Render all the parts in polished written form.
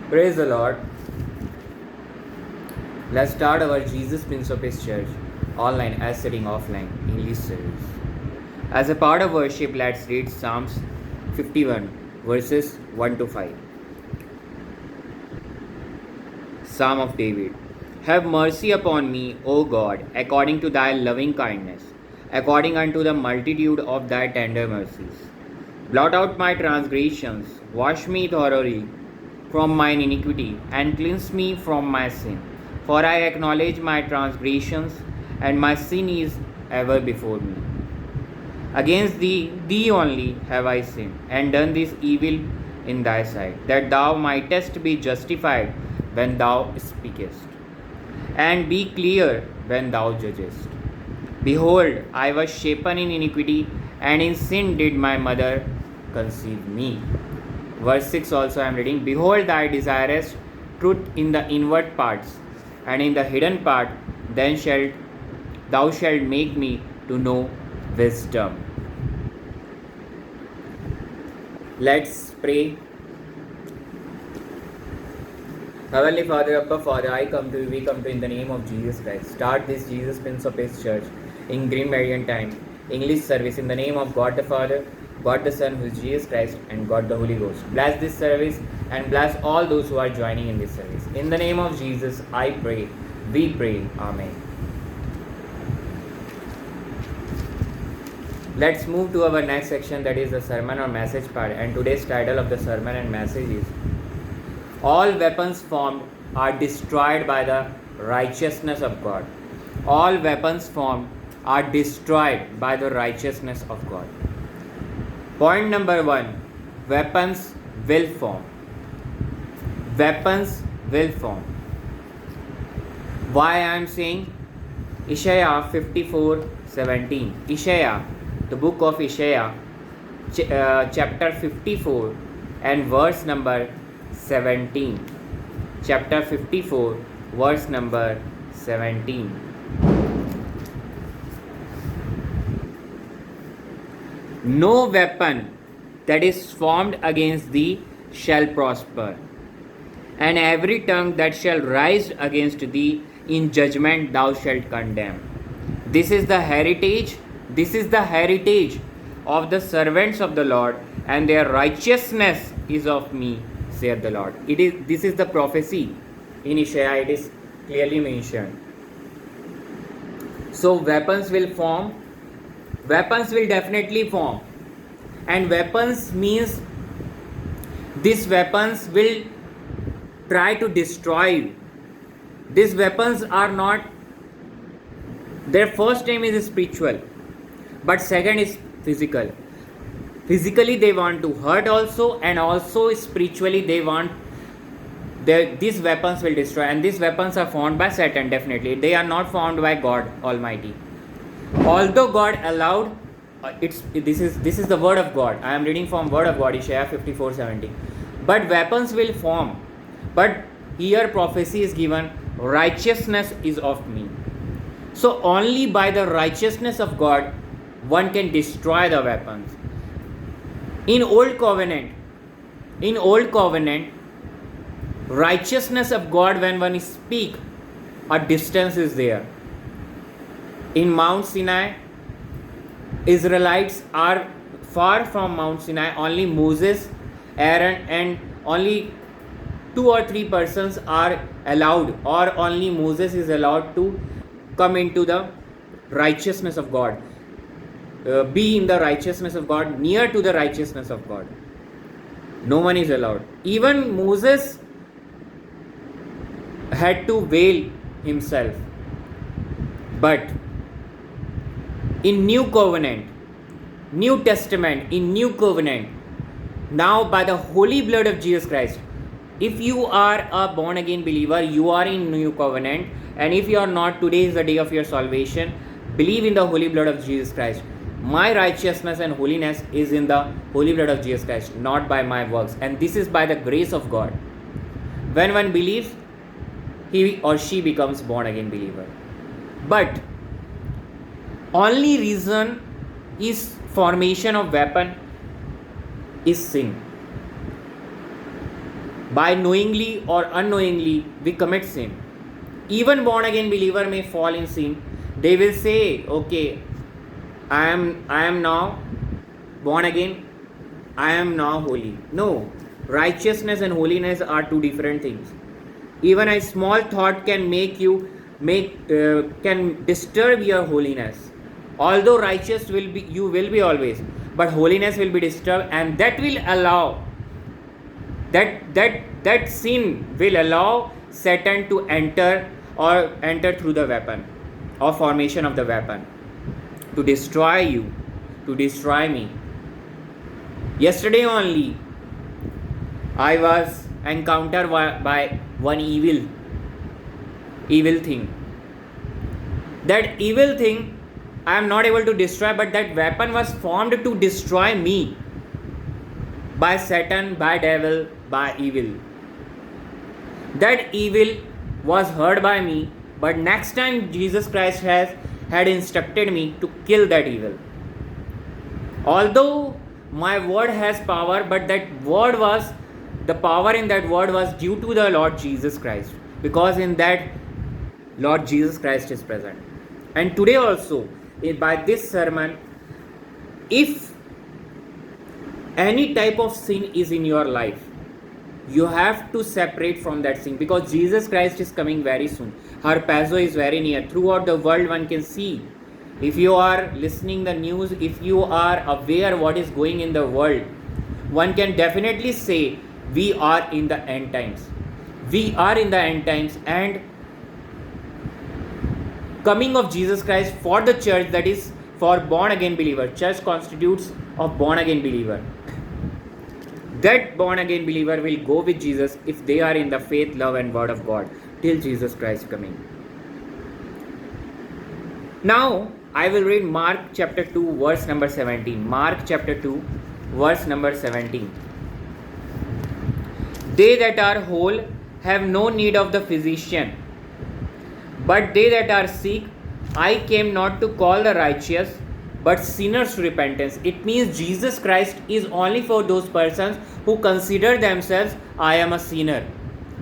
Praise the Lord. Let's start our Jesus Prince of Peace Church online as sitting offline English service. As a part of worship, let's read Psalms 51 verses 1 to 5. Psalm of David. Have mercy upon me, O God, according to thy loving kindness, according unto the multitude of thy tender mercies. Blot out my transgressions, wash me thoroughly from mine iniquity, and cleanse me from my sin. For I acknowledge my transgressions, and my sin is ever before me. Against thee only have I sinned, and done this evil in thy sight, that thou mightest be justified when thou speakest, and be clear when thou judgest. Behold, I was shapen in iniquity, and in sin did my mother conceive me. Verse 6 also I am reading. Behold, thou desirest truth in the inward parts, and in the hidden part, then thou shalt make me to know wisdom. Let's pray. Heavenly Father, Abba Father, we come to in the name of Jesus Christ. Start this Jesus Prince of Peace Church in Green Meridian time, English service in the name of God the Father, God the Son, who is Jesus Christ, and God the Holy Ghost. Bless this service and bless all those who are joining in this service. In the name of Jesus, I pray. We pray. Amen. Let's move to our next section, that is the sermon or message part. And today's title of the sermon and message is All weapons formed are destroyed by the righteousness of God. All weapons formed are destroyed by the righteousness of God. Point number 1. Weapons will form. Weapons will form. Why I am saying? Isaiah 54:17. Isaiah, the book of Isaiah, chapter 54 and verse number 17. Chapter 54, verse number 17. No weapon that is formed against thee shall prosper, and every tongue that shall rise against thee in judgment thou shalt condemn. This is the heritage of the servants of the Lord, and their righteousness is of me, saith the Lord. This is the prophecy in Isaiah. It is clearly mentioned. So weapons will form. Weapons will definitely form. And weapons means these weapons will try to destroy you. These weapons are not, their first aim is spiritual, but second is physical. Physically they want to hurt also, and also spiritually they want, these weapons will destroy. And these weapons are formed by Satan, definitely. They are not formed by God Almighty. Although God allowed, this is the word of God. I am reading from word of God, Isaiah 54:17. But weapons will form. But here prophecy is given, righteousness is of me. So only by the righteousness of God one can destroy the weapons. In old covenant, righteousness of God, when one speak, a distance is there. In Mount Sinai, Israelites are far from Mount Sinai. Only Moses, Aaron, and only 2 or 3 persons are allowed, or only Moses is allowed to come into the righteousness of God, be in the righteousness of God, near to the righteousness of God. No one is allowed. Even Moses had to veil himself. But in New Covenant, New Testament, in New Covenant, now by the holy blood of Jesus Christ, if you are a born again believer, you are in New Covenant. And if you are not, today is the day of your salvation. Believe in the holy blood of Jesus Christ. My righteousness and holiness is in the holy blood of Jesus Christ, not by my works. And this is by the grace of God. When one believes, he or she becomes born again believer. But only reason is formation of weapon is sin. By knowingly or unknowingly, we commit sin. Even born again believer may fall in sin. They will say, okay, I am now born again, I am now holy. No, righteousness and holiness are two different things. Even a small thought can can disturb your holiness. Although righteous you will be always, but holiness will be disturbed, and that will allow that sin will allow Satan to enter through the weapon or formation of the weapon to destroy you, to destroy me. Yesterday only, I was encountered by one evil thing. That evil thing I am not able to destroy, but that weapon was formed to destroy me by Satan, by devil, by evil. That evil was heard by me, but next time Jesus Christ had instructed me to kill that evil. Although my word has power, but the power in that word was due to the Lord Jesus Christ, because in that Lord Jesus Christ is present. And today also, by this sermon, if any type of sin is in your life, you have to separate from that sin, because Jesus Christ is coming very soon. Harpazo is very near. Throughout the world one can see. If you are listening the news, if you are aware what is going in the world, one can definitely say we are in the end times. We are in the end times, and coming of Jesus Christ for the church, that is for born again believer. Church constitutes of born again believer. That born again believer will go with Jesus if they are in the faith, love and word of God till Jesus Christ coming. Now I will read Mark chapter 2 verse number 17. Mark chapter 2 verse number 17. They that are whole have no need of the physician, but they that are sick. I came not to call the righteous, but sinners to repentance. It means Jesus Christ is only for those persons who consider themselves, I am a sinner.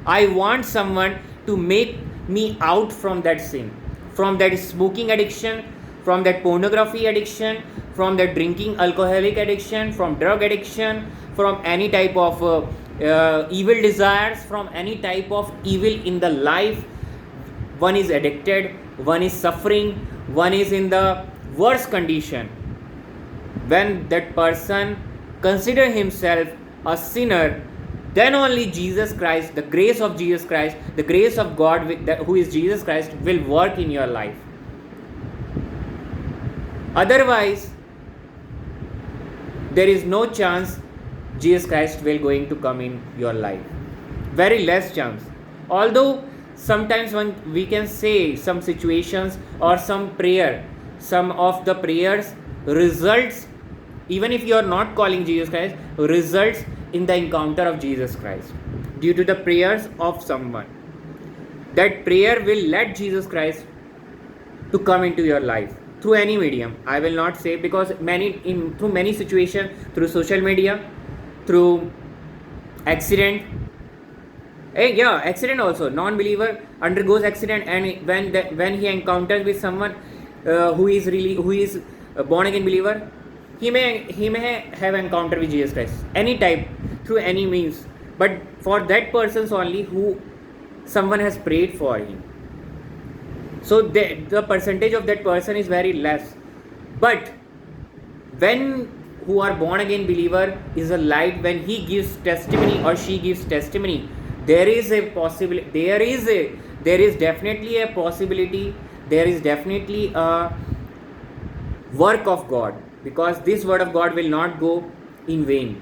I want someone to make me out from that sin, from that smoking addiction, from that pornography addiction, from that drinking alcoholic addiction, from drug addiction, from any type of evil desires, from any type of evil in the life. One is addicted, one is suffering, one is in the worst condition. When that person consider himself a sinner, then only Jesus Christ, the grace of Jesus Christ, the grace of God who is Jesus Christ, will work in your life. Otherwise, there is no chance Jesus Christ will going to come in your life. Very less chance. Although sometimes when we can say some situations or some prayer, some of the prayers results, even if you are not calling Jesus Christ, results in the encounter of Jesus Christ due to the prayers of someone. That prayer will let Jesus Christ to come into your life through any medium. I will not say, because through many situations, through social media, through accident. Accident also. Non-believer undergoes accident, and when he encounters with someone who is a born again believer, he may have encounter with Jesus Christ, any type, through any means, but for that persons only who someone has prayed for him. So the percentage of that person is very less. But when who are born again believer is a light, when he gives testimony or she gives testimony, there is a possibility, there is definitely a possibility, there is definitely a work of God, because this word of God will not go in vain,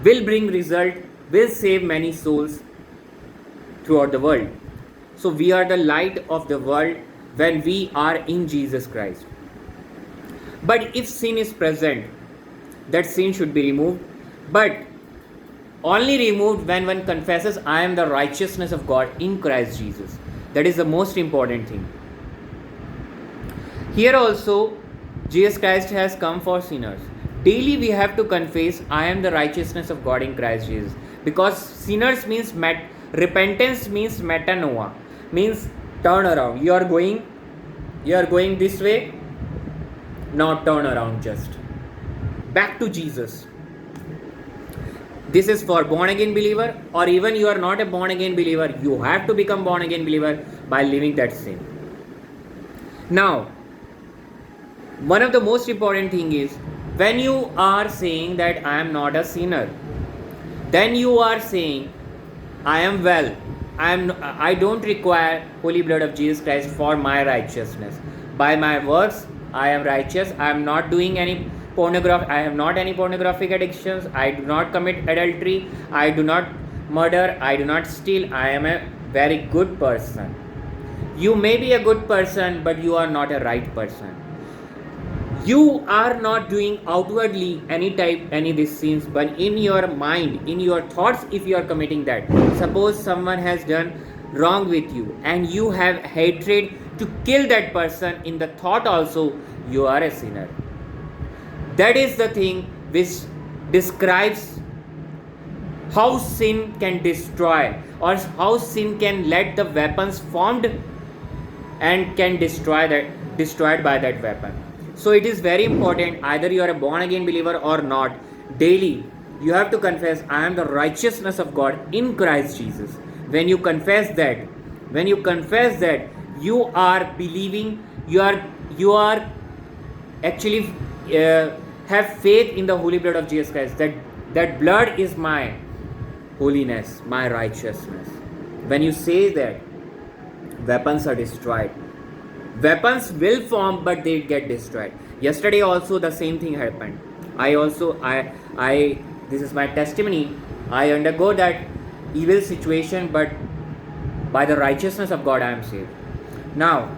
will bring result, will save many souls throughout the world. So we are the light of the world when we are in Jesus Christ. But if sin is present, that sin should be removed, but only removed when one confesses, I am the righteousness of God in Christ Jesus. That is the most important thing. Here also, Jesus Christ has come for sinners. Daily we have to confess, I am the righteousness of God in Christ Jesus. because sinners means repentance means metanoia, means turn around. You are going this way, now turn around, just back to Jesus. This is for born again believer, or even you are not a born again believer, you have to become born again believer by leaving that sin. Now, one of the most important thing is, when you are saying that I am not a sinner, then you are saying I am well, I don't require holy blood of Jesus Christ for my righteousness. By my works I am righteous. I am not doing any pornography. I have not any pornographic addictions. I do not commit adultery. I do not murder. I do not steal. I am a very good person. You may be a good person, but you are not a right person. You are not doing outwardly any these sins, but in your mind, in your thoughts, if you are committing that. Suppose someone has done wrong with you and you have hatred to kill that person in the thought also, you are a sinner. That is the thing which describes how sin can destroy, or how sin can let the weapons formed and can destroyed by that weapon. So it is very important, either you are a born again believer or not, daily you have to confess, I am the righteousness of God in Christ Jesus. When you confess that, you are believing, you are actually have faith in the holy blood of Jesus Christ, that blood is my holiness, my righteousness. When you say that, weapons are destroyed. Weapons will form, but they get destroyed. Yesterday also the same thing happened. I this is my testimony. I undergo that evil situation, but by the righteousness of God I am saved. Now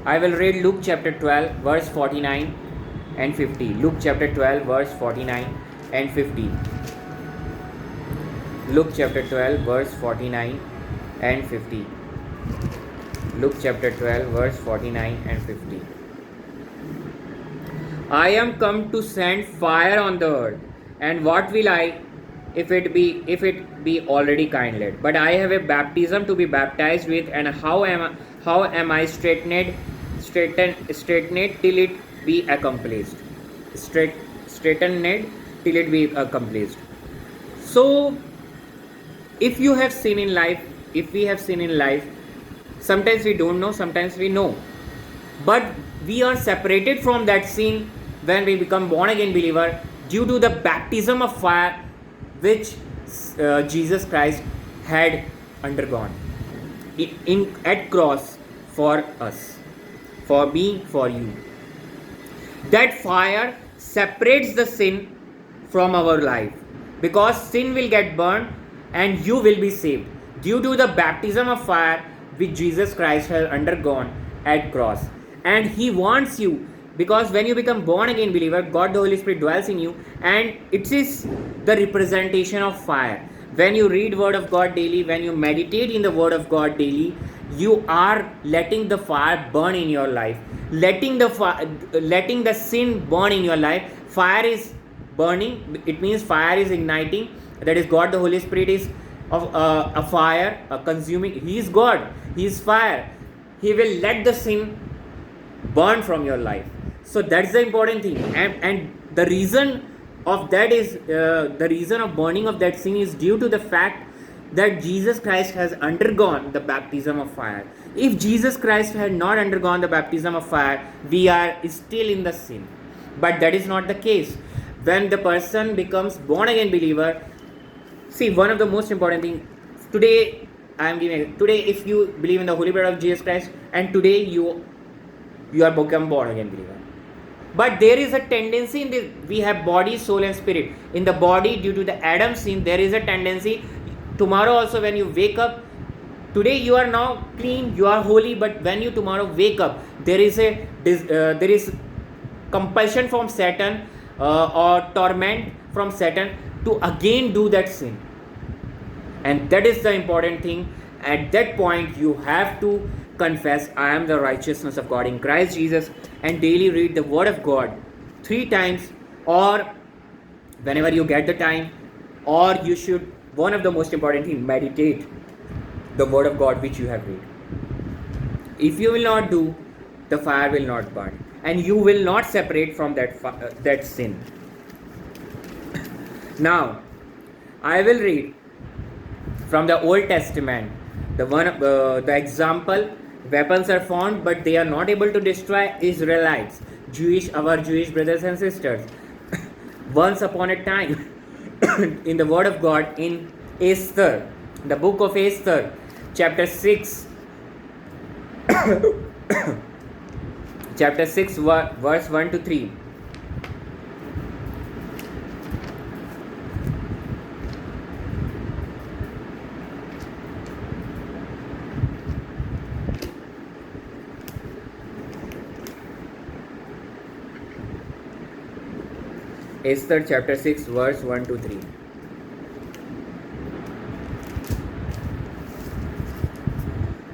I will read Luke chapter 12 verse 49 and 50. Luke chapter 12 verse 49 and 50. Luke chapter 12 verse 49 and 50. Luke chapter 12 verse 49 and 50. I am come to send fire on the earth, and what will I if it be already kindled? But I have a baptism to be baptized with, and how am I straightened till it be accomplished? Straightened till it be accomplished. So if you have sin in life, if we have sin in life, sometimes we don't know, sometimes we know, but we are separated from that sin when we become born again believer due to the baptism of fire which Jesus Christ had undergone at cross for us, for me, for you. That fire separates the sin from our life, because sin will get burned and you will be saved due to the baptism of fire which Jesus Christ has undergone at cross. And he wants you, because when you become born again believer, God the Holy Spirit dwells in you, and it is the representation of fire. When you read word of God daily, when you meditate in the word of God daily, you are letting the fire burn in your life, letting the sin burn in your life. Fire is burning, it means fire is igniting. That is, God the Holy Spirit is of a fire, a consuming. He is God, he is fire. He will let the sin burn from your life. So that's the important thing, and the reason of that is the reason of burning of that sin is due to the fact that Jesus Christ has undergone the baptism of fire. If Jesus Christ had not undergone the baptism of fire, we are still in the sin. But that is not the case. When the person becomes born again believer, see, one of the most important thing today I am giving. Today, if you believe in the holy blood of Jesus Christ, and today you are become born again believer. But there is a tendency in this. We have body, soul, and spirit. In the body, due to the Adam sin, there is a tendency. Tomorrow also, when you wake up, today you are now clean, you are holy. But when you tomorrow wake up, there is compulsion from Satan or torment from Satan to again do that sin. And that is the important thing. At that point, you have to confess, I am the righteousness of God in Christ Jesus, and daily read the word of God 3 times, or whenever you get the time, or you should one of the most important thing, meditate the word of God which you have read. If you will not do, the fire will not burn, and you will not separate from that sin. Now, I will read from the Old Testament. The example, weapons are found, but they are not able to destroy Israelites, our Jewish brothers and sisters. Once upon a time, in the Word of God, in Esther, the book of Esther, chapter 6, chapter 6, verse 1 to 3. Esther chapter 6 verse 1 to 3.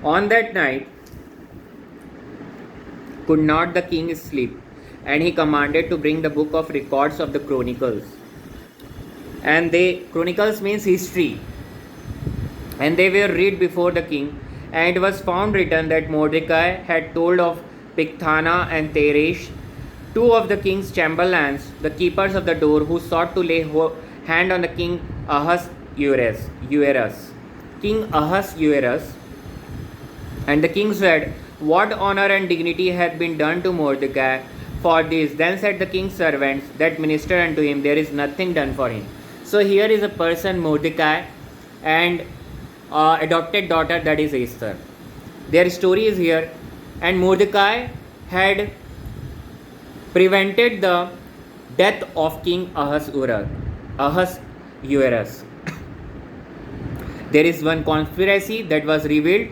On that night could not the king sleep, and he commanded to bring the book of records of the Chronicles. And Chronicles means history. And they were read before the king, and it was found written that Mordecai had told of Bigthana and Teresh, two of the king's chamberlains, the keepers of the door, who sought to lay hand on the king Ahasuerus. King Ahasuerus. And the king said, "What honor and dignity hath been done to Mordecai for this?" Then said the king's servants that ministered unto him, "There is nothing done for him." So here is a person, Mordecai, and adopted daughter, that is Esther. Their story is here, and Mordecai had prevented the death of King Ahasuerus. There is one conspiracy that was revealed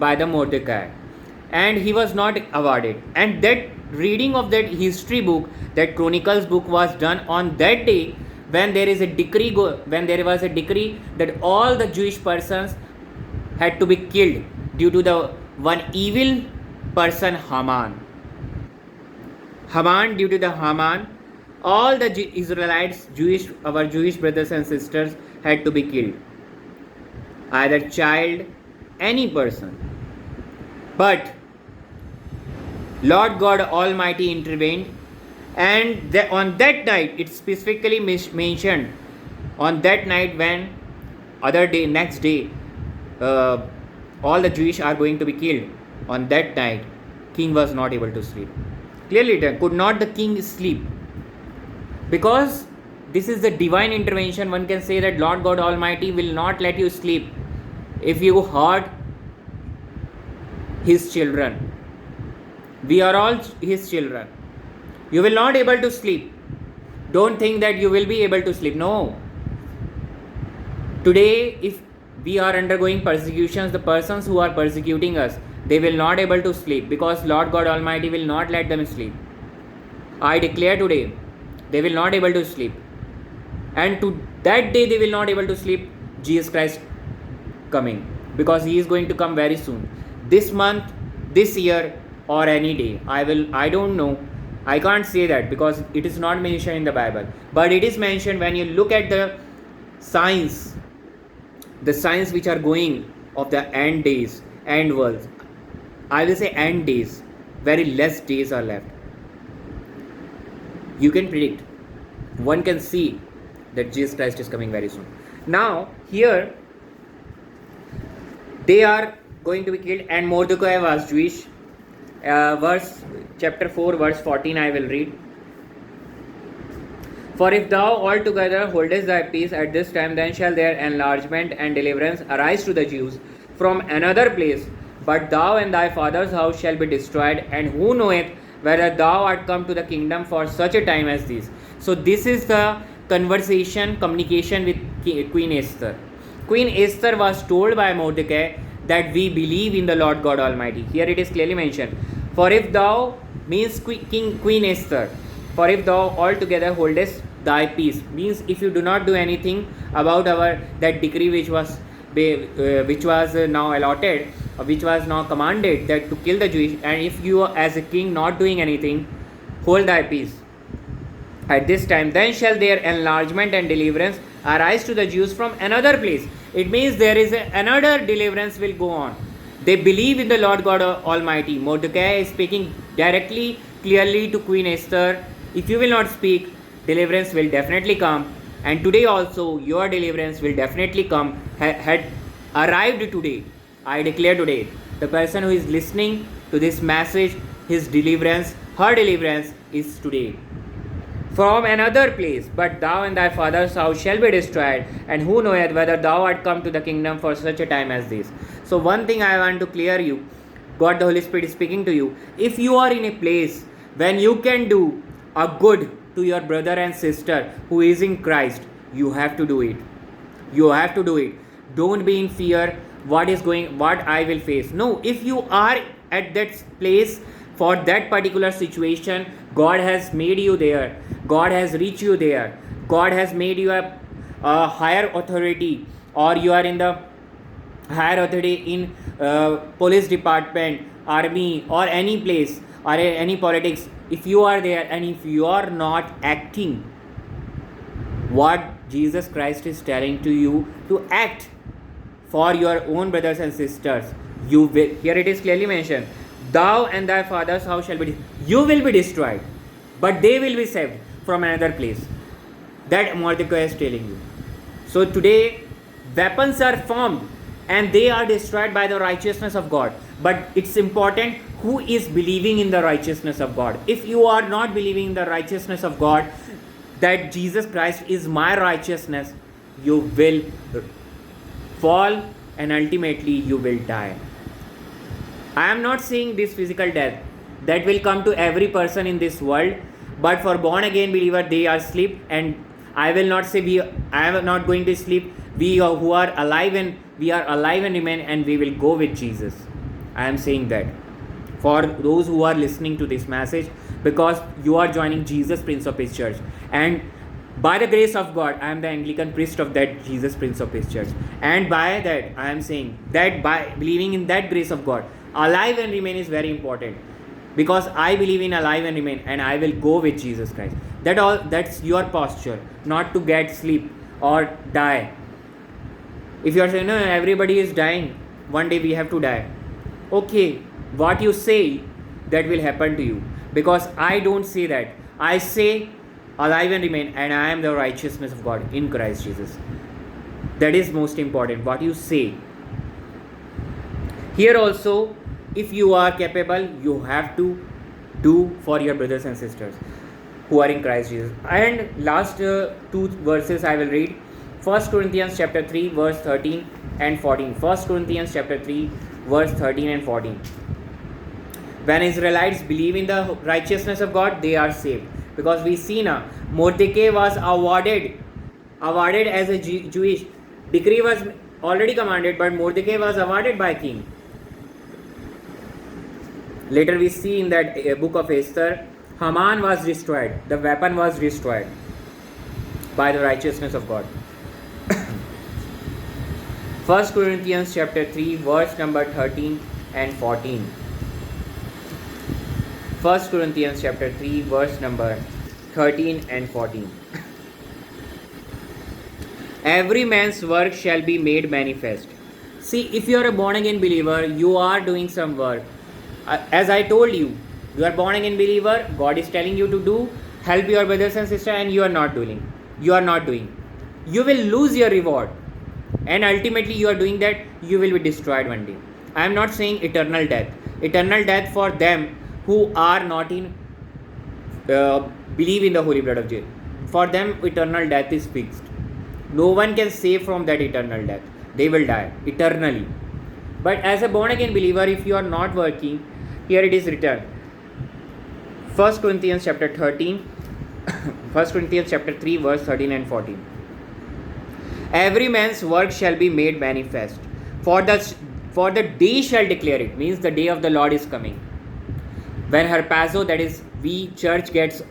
by the Mordecai, and he was not awarded. And that reading of that history book, that Chronicles book, was done on that day when there is a decree, when there was a decree that all the Jewish persons had to be killed due to the one evil person, Haman. Due to the Haman, all the Israelites, our Jewish brothers and sisters, had to be killed. Either child, any person. But Lord God Almighty intervened, and on that night, it's specifically mentioned, on that night when next day, all the Jewish are going to be killed. On that night, king was not able to sleep. Clearly, could not the king sleep? Because this is the divine intervention. One can say that Lord God Almighty will not let you sleep if you hurt His children. We are all His children. You will not able to sleep. Don't think that you will be able to sleep. No. Today, if we are undergoing persecutions, the persons who are persecuting us, they will not able to sleep, because Lord God Almighty will not let them sleep. I declare today, they will not able to sleep. And to that day they will not able to sleep, Jesus Christ coming, because He is going to come very soon. This month, this year, or any day. I don't know. I can't say that because it is not mentioned in the Bible. But it is mentioned when you look at the signs which are going of the end days, end worlds. I will say end days. Very less days are left. You can predict. One can see that Jesus Christ is coming very soon. Now, here, they are going to be killed, and Mordecai was Jewish. Chapter 4, verse 14, I will read. For if thou altogether holdest thy peace at this time, then shall their enlargement and deliverance arise to the Jews from another place. But thou and thy father's house shall be destroyed, and who knoweth whether thou art come to the kingdom for such a time as this. So this is the communication with Queen Esther. Queen Esther was told by Mordecai that we believe in the Lord God Almighty. Here it is clearly mentioned. For if thou means Queen Esther. For if thou altogether holdest thy peace, means if you do not do anything about that decree which was now allotted, which was now commanded, that to kill the Jewish, and if you as a king not doing anything, hold thy peace at this time, then shall their enlargement and deliverance arise to the Jews from another place. It means there is another deliverance will go on. They believe in the Lord God Almighty. Mordecai is speaking directly, clearly to Queen Esther. If you will not speak, deliverance will definitely come. And today also, your deliverance will definitely come. Had arrived today. I declare today, the person who is listening to this message, his deliverance, her deliverance is today. From another place, but thou and thy father's house shall be destroyed, and who knoweth whether thou art come to the kingdom for such a time as this. So one thing I want to clear you, God the Holy Spirit is speaking to you. If you are in a place when you can do a good to your brother and sister who is in Christ, you have to do it. You have to do it. Don't be in fear what I will face. No, if you are at that place for that particular situation, God has made you there. God has reached you there. God has made you a higher authority, or you are in the higher authority in police department, army, or any place, or any politics. If you are there and if you are not acting what Jesus Christ is telling to you to act for your own brothers and sisters, you will, here it is clearly mentioned, thou and thy father's house shall be, you will be destroyed, but they will be saved from another place. That Mordecai is telling you. So today, weapons are formed and they are destroyed by the righteousness of God. But it's important who is believing in the righteousness of God. If you are not believing in the righteousness of God, that Jesus Christ is my righteousness, you will fall and ultimately you will die. I am not saying this physical death that will come to every person in this world, but for born again believer they are asleep, and I will not say I am not going to sleep. We who are alive and remain, and we will go with Jesus. I am saying that for those who are listening to this message, because you are joining Jesus Prince of His church, and by the grace of God I am the Anglican priest of that Jesus Prince of His church, and by that I am saying that by believing in that grace of God, alive and remain is very important, because I believe in alive and remain, and I will go with Jesus Christ. That's your posture, not to get sleep or die. If you are saying, no, everybody is dying, one day we have to die. Okay, what you say, that will happen to you. Because I don't say that. I say, alive and remain, and I am the righteousness of God in Christ Jesus. That is most important, what you say. Here also, if you are capable, you have to do for your brothers and sisters who are in Christ Jesus. And last two verses I will read. 1 Corinthians chapter 3 verse 13 and 14. 1 Corinthians chapter 3 verse 13 and 14. When Israelites believe in the righteousness of God, they are saved. Because we see now, Mordecai was awarded as a Jewish. Decree was already commanded, but Mordecai was awarded by king. Later we see in that book of Esther, Haman was destroyed. The weapon was destroyed by the righteousness of God. 1 Corinthians chapter 3 verse number 13 and 14. 1 Corinthians chapter 3 verse number 13 and 14. Every man's work shall be made manifest. See, if you are a born again believer, you are doing some work. As I told you, you are born again believer, God is telling you to do, help your brothers and sisters, and you are not doing. You will lose your reward, and ultimately you are doing that, you will be destroyed one day. I am not saying eternal death for them who are not in believe in the holy blood of Jesus. For them eternal death is fixed. No one can save from that eternal death. They will die eternally. But as a born again believer, if you are not working, here it is written, 1 Corinthians chapter 13 1 Corinthians chapter 3 verse 13 and 14. Every man's work shall be made manifest, for the day shall declare it. Means the day of the Lord is coming, when harpazo, that is we church, gets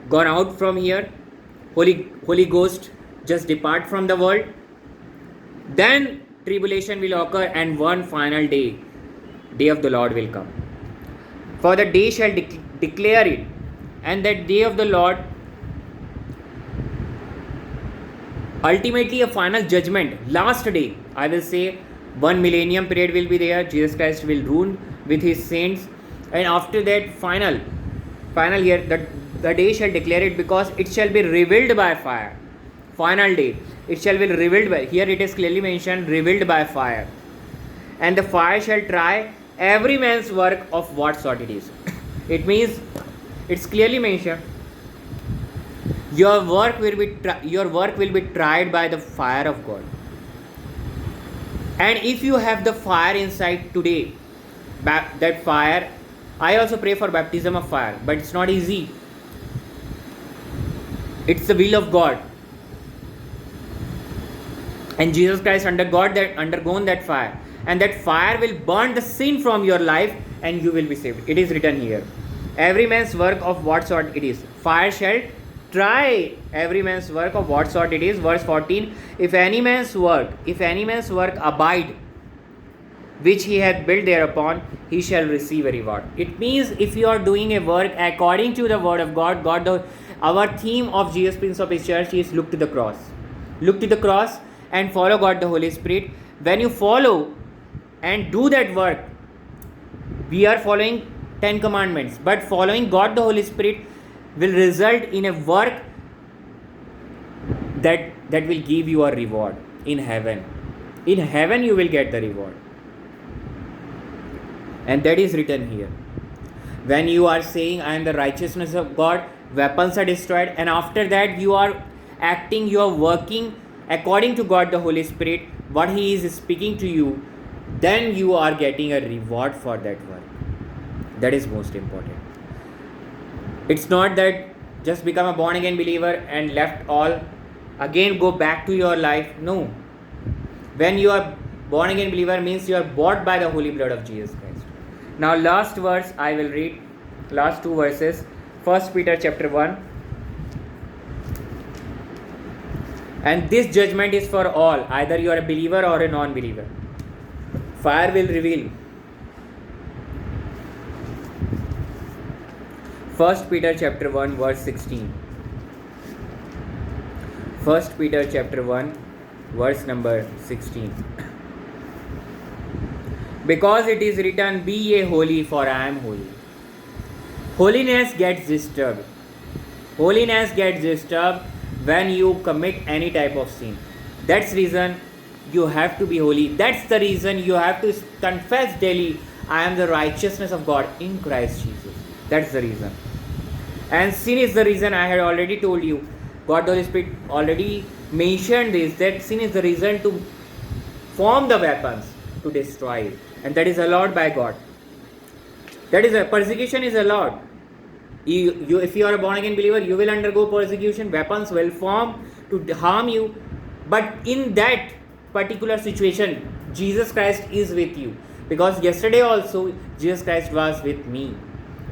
gone out from here, Holy Ghost just depart from the world, then tribulation will occur, and one final day of the Lord will come. For the day shall declare it, and that day of the Lord ultimately a final judgment, last day. I will say 1 millennium period will be there. Jesus Christ will rule with his saints, and after that final year, the day shall declare it, because it shall be revealed by fire. Final day, it shall be revealed by, here it is clearly mentioned, revealed by fire. And the fire shall try every man's work of what sort it is. It means, it's clearly mentioned, your work will be tried by the fire of God. And if you have the fire inside today, that fire, I also pray for baptism of fire, but it's not easy. It's the will of God. And Jesus Christ undergone that fire, and that fire will burn the sin from your life, and you will be saved. It is written here, every man's work of what sort it is. Fire shall try every man's work of what sort it is. Verse 14, if any man's work abide, which he hath built thereupon, he shall receive a reward. It means, if you are doing a work according to the word of God, our theme of Jesus Prince of His Church is look to the cross. Look to the cross and follow God the Holy Spirit. When you follow and do that work, we are following 10 commandments, but following God the Holy Spirit will result in a work that will give you a reward in heaven. In heaven you will get the reward. And that is written here. When you are saying, I am the righteousness of God, weapons are destroyed, and after that you are acting, you are working according to God the Holy Spirit, what He is speaking to you, then you are getting a reward for that work. That is most important. It's not that just become a born again believer and left all, again go back to your life. No. When you are born again believer, means you are bought by the holy blood of Jesus Christ. Now last verse I will read, last two verses. 1 Peter chapter 1. And this judgment is for all, either you are a believer or a non-believer. Fire will reveal. 1 Peter chapter 1 verse 16. 1 Peter chapter 1 verse number 16. Because it is written, be ye holy, for I am holy. Holiness gets disturbed. Holiness gets disturbed when you commit any type of sin. That's the reason you have to be holy. That's the reason you have to confess daily, I am the righteousness of God in Christ Jesus. That's the reason. And sin is the reason. I had already told you, God the Holy Spirit already mentioned this, that sin is the reason to form the weapons to destroy it. And that is allowed by God. That is, persecution is allowed. If you are a born again believer, you will undergo persecution. Weapons will form to harm you. But in that particular situation, Jesus Christ is with you. Because yesterday also, Jesus Christ was with me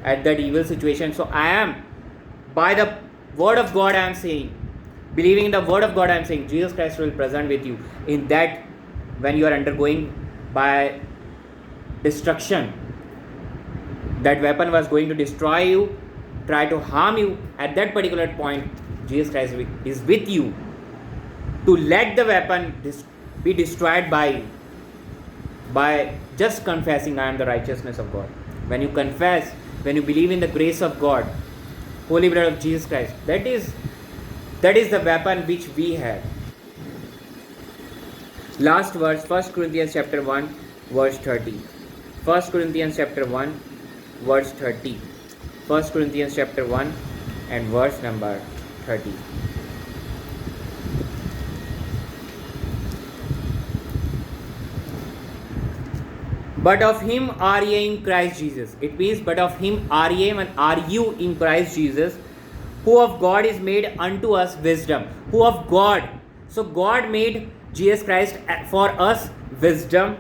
at that evil situation. So I am, by the word of God I am saying, believing in the word of God I am saying, Jesus Christ will present with you in that when you are undergoing by destruction. That weapon was going to destroy you, try to harm you. At that particular point, Jesus Christ is with you to let the weapon be destroyed by just confessing, I am the righteousness of God. When you confess, when you believe in the grace of God, holy blood of Jesus Christ, that is the weapon which we have. Last verse, 1 Corinthians chapter 1 verse 30. 1 Corinthians chapter 1 verse 30. 1 Corinthians chapter 1 and verse number 30. But of him are ye in Christ Jesus. It means, but of him are ye and are you in Christ Jesus, who of God is made unto us wisdom. Who of God. So God made Jesus Christ for us wisdom,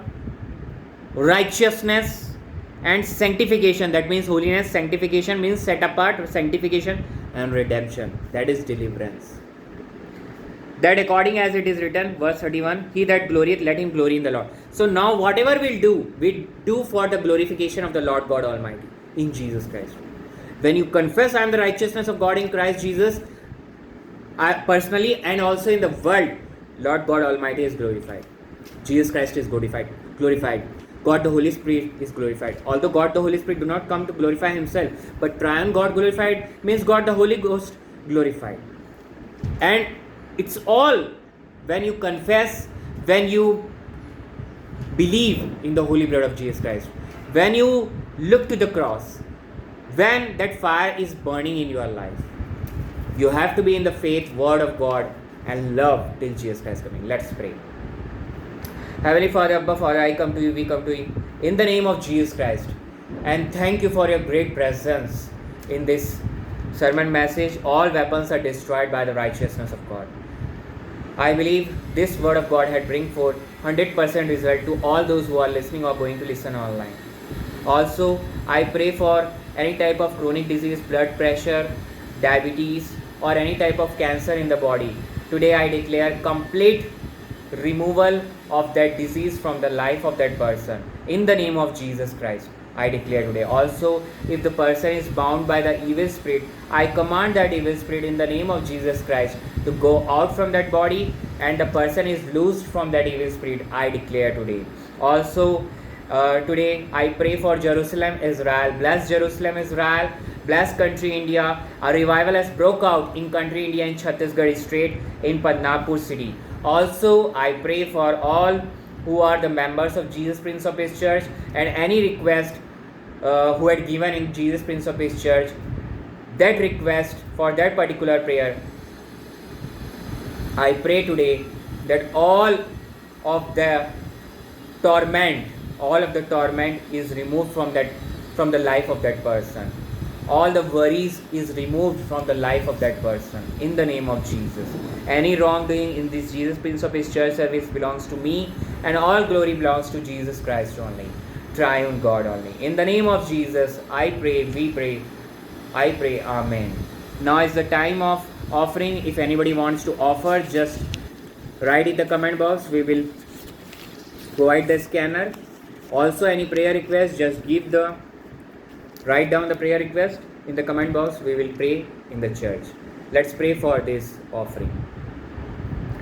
righteousness and sanctification. That means holiness. Sanctification means set apart. Sanctification and redemption. That is deliverance. That according as it is written, verse 31, he that glorieth, let him glory in the Lord. So now whatever we do for the glorification of the Lord God Almighty in Jesus Christ. When you confess, I am the righteousness of God in Christ Jesus, personally and also in the world, Lord God Almighty is glorified. Jesus Christ is glorified. God the Holy Spirit is glorified. Although God the Holy Spirit do not come to glorify himself, but triune God glorified means God the Holy Ghost glorified. And it's all when you confess, when you believe in the holy blood of Jesus Christ, when you look to the cross, when that fire is burning in your life. You have to be in the faith, word of God, and love till Jesus Christ coming. Let's pray. Heavenly Father, Abba Father, I come to you, we come to you in the name of Jesus Christ. And thank you for your great presence in this sermon message. All weapons are destroyed by the righteousness of God. I believe this word of God had bring forth 100% result to all those who are listening or going to listen online. Also, I pray for any type of chronic disease, blood pressure, diabetes, or any type of cancer in the body. Today I declare complete removal of that disease from the life of that person in the name of Jesus Christ. I declare today. Also, if the person is bound by the evil spirit, I command that evil spirit in the name of Jesus Christ to go out from that body, and the person is loosed from that evil spirit. I declare today. Also, today I pray for Jerusalem, Israel. Bless Jerusalem, Israel. Bless country India. A revival has broke out in country India in Chhattisgarh state in Padnapur city. Also, I pray for all who are the members of Jesus Prince of Peace Church, and any request who had given in Jesus Prince of Peace Church, that request for that particular prayer, I pray today that all of the torment is removed from the life of that person. All the worries is removed from the life of that person in the name of Jesus. Any wrongdoing in this Jesus Prince of His church service belongs to me, and all glory belongs to Jesus Christ only, triune God only. In the name of Jesus, I pray, we pray, I pray, Amen. Now is the time of offering. If anybody wants to offer, just write in the comment box. We will provide the scanner. Also, any prayer request, just write down the prayer request in the comment box. We will pray in the church. Let's pray for this offering.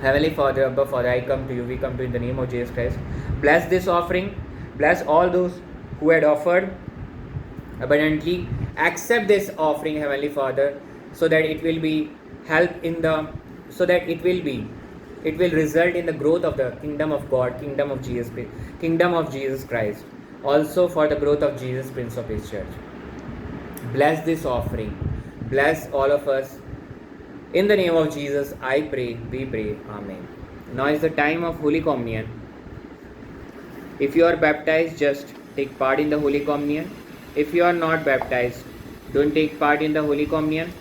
Heavenly Father, Abba Father, I come to you. We come to you in the name of Jesus Christ. Bless this offering. Bless all those who had offered abundantly. Accept this offering, Heavenly Father, so that it will be it will result in the growth of the kingdom of God, kingdom of Jesus Christ. Also for the growth of Jesus Prince of His church. Bless this offering. Bless all of us. In the name of Jesus, I pray, we pray, Amen. Now is the time of Holy Communion. If you are baptized, just take part in the Holy Communion. If you are not baptized, don't take part in the Holy Communion.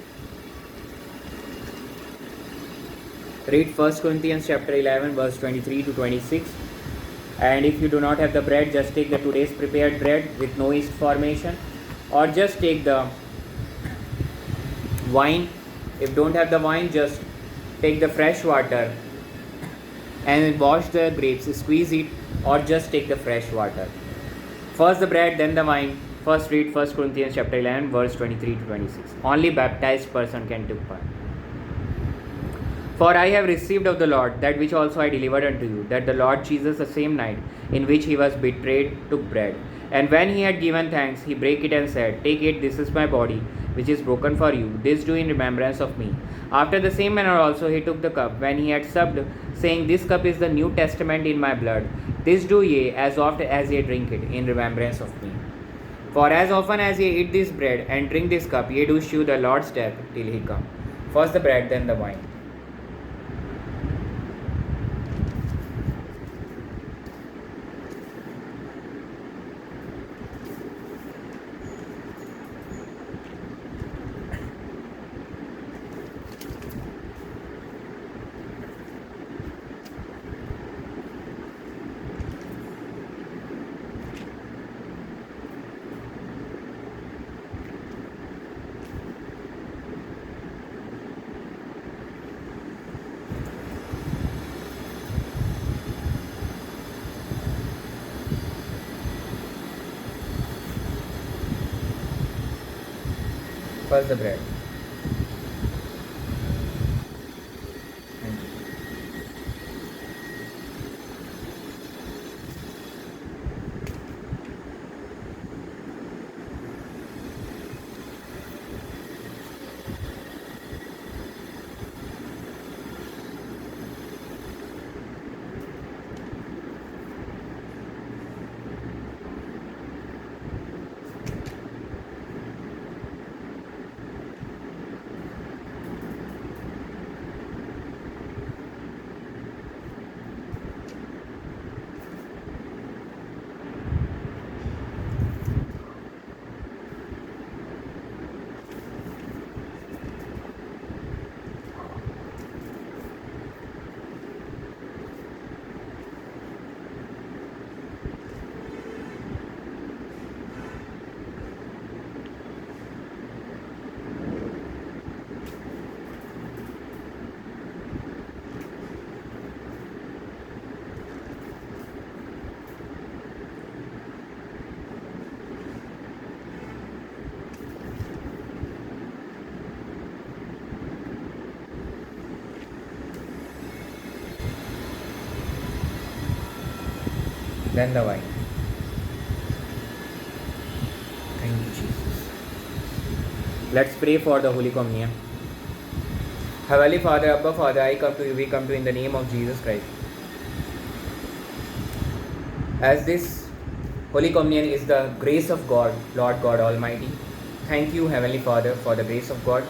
Read 1 Corinthians chapter 11 verse 23 to 26. And if you do not have the bread, just take the today's prepared bread with no yeast formation, or just take the wine. If don't have the wine, just take the fresh water and wash the grapes, squeeze it, or just take the fresh water. First the bread, then the wine. First read 1 Corinthians chapter 11 verse 23 to 26. Only baptized person can take part. For I have received of the Lord that which also I delivered unto you, that the Lord Jesus, the same night in which he was betrayed, took bread. And when he had given thanks, he brake it and said, Take it, this is my body, which is broken for you. This do in remembrance of me. After the same manner also he took the cup, when he had supped, saying, This cup is the New Testament in my blood. This do ye, as oft as ye drink it, in remembrance of me. For as often as ye eat this bread and drink this cup, ye do shew the Lord's death till he come. First the bread, then the wine. First the bread. then the wine. Thank you, Jesus. Let's pray for the Holy Communion. Heavenly Father, Abba Father, I come to you, we come to you in the name of Jesus Christ. As this Holy Communion is the grace of God, Lord God Almighty. Thank you, Heavenly Father, for the grace of God.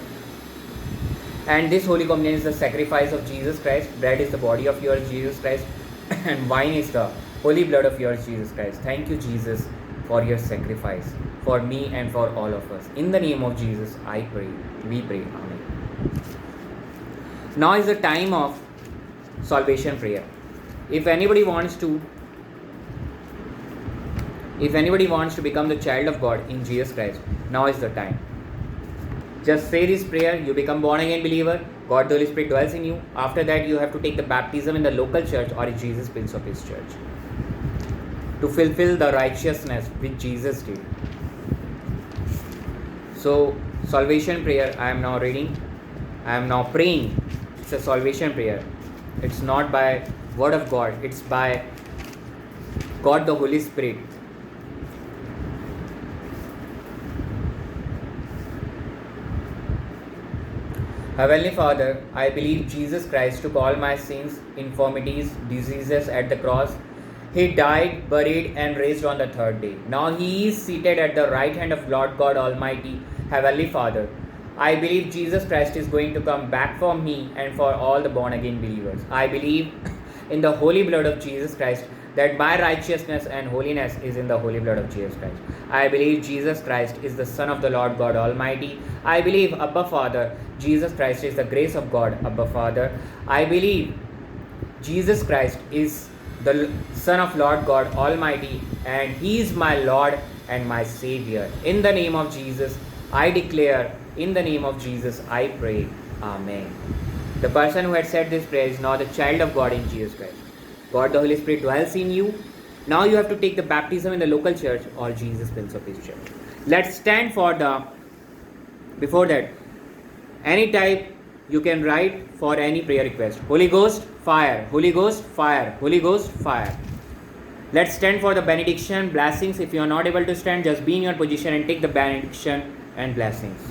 And this Holy Communion is the sacrifice of Jesus Christ. Bread is the body of yours, Jesus Christ. And wine is the holy blood of yours, Jesus Christ. Thank you, Jesus, for your sacrifice, for me and for all of us. In the name of Jesus, I pray. We pray. Amen. Now is the time of salvation prayer. If anybody wants to become the child of God in Jesus Christ, now is the time. Just say this prayer, you become born again believer, God the Holy Spirit dwells in you. After that, you have to take the baptism in the local church or in Jesus Prince of His church to fulfill the righteousness which Jesus did. So, salvation prayer I am now reading. I am now praying. It's a salvation prayer. It's not by word of God, it's by God the Holy Spirit. Heavenly Father, I believe Jesus Christ took all my sins, infirmities, diseases at the cross. He died, buried, and raised on the third day. Now He is seated at the right hand of Lord God Almighty, Heavenly Father. I believe Jesus Christ is going to come back for me and for all the born again believers. I believe in the holy blood of Jesus Christ, that my righteousness and holiness is in the holy blood of Jesus Christ. I believe Jesus Christ is the Son of the Lord God Almighty. I believe, Abba Father, Jesus Christ is the grace of God, Abba Father. I believe Jesus Christ is the Son of Lord God Almighty, and He is my Lord and my Savior. In the name of Jesus, I declare, in the name of Jesus, I pray. Amen. The person who had said this prayer is now the child of God in Jesus Christ. God the Holy Spirit dwells in you. Now you have to take the baptism in the local church or Jesus Prince of His church. Let's stand for before that, any type you can write for any prayer request. Holy Ghost, fire. Holy Ghost, fire. Holy Ghost, fire. Let's stand for the benediction, blessings. If you are not able to stand, just be in your position and take the benediction and blessings.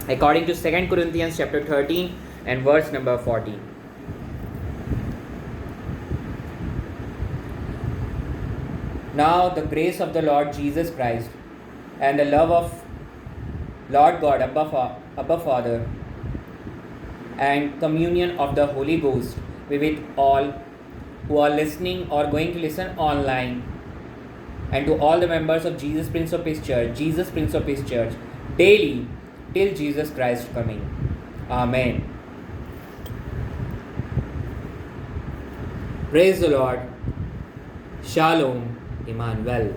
According to 2 Corinthians chapter 13 and verse number 14. Now the grace of the Lord Jesus Christ and the love of Lord God, Abba Father, and communion of the Holy Ghost be with all who are listening or going to listen online, and to all the members of Jesus Prince of His church, daily till Jesus Christ coming. Amen. Praise the Lord. Shalom, Emmanuel.